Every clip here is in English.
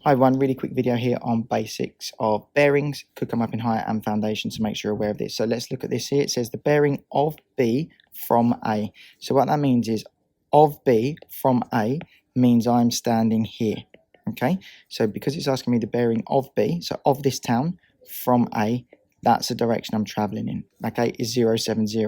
Hi everyone, really quick video here on basics of bearings. Could come up in higher and foundation, so make sure you're aware of this. So let's look at this here. It says the bearing of B from A. So what that means is of B from A means I'm standing here. Okay, so because it's asking me the bearing of B, so of this town from A, that's the direction I'm traveling in. Okay, is 070.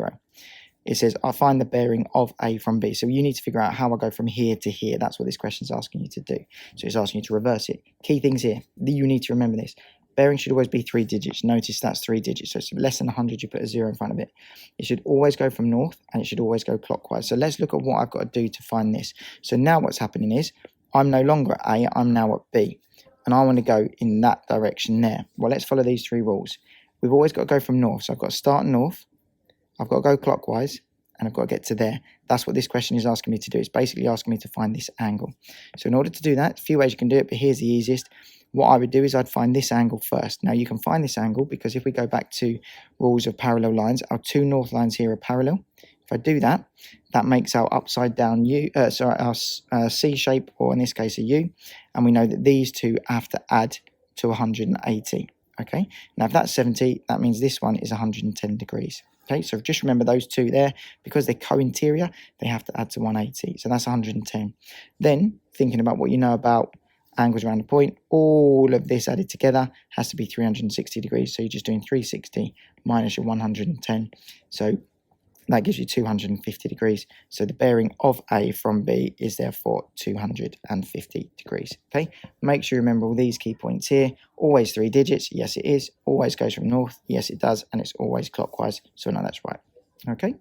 It says, I'll find the bearing of A from B. So you need to figure out how I go from here to here. That's what this question is asking you to do. So it's asking you to reverse it. Key things here, you need to remember this. Bearing should always be 3 digits. Notice that's 3 digits. So it's less than 100, you put a 0 in front of it. It should always go from north and it should always go clockwise. So let's look at what I've got to do to find this. So now what's happening is I'm no longer at A, I'm now at B. And I want to go in that direction there. Well, let's follow these 3 rules. We've always got to go from north. So I've got to start north. I've got to go clockwise and I've got to get to there. That's what this question is asking me to do. It's basically asking me to find this angle. So in order to do that, a few ways you can do it, but here's the easiest. What I would do is I'd find this angle first. Now you can find this angle because if we go back to rules of parallel lines, our 2 north lines here are parallel. If I do that, that makes our upside down our C shape, or in this case a U, and we know that these 2 have to add to 180. Okay, now if that's 70, that means this one is 110 degrees. Okay, so just remember those 2 there, because they're co-interior, they have to add to 180. So that's 110. Then, thinking about what you know about angles around the point, all of this added together has to be 360 degrees. So you're just doing 360 minus your 110. So that gives you 250 degrees. So the bearing of A from B is therefore 250 degrees. Okay, make sure you remember all these key points here. Always 3 digits, yes it is. Always goes from north, yes it does. And it's always clockwise, so no, that's right. Okay.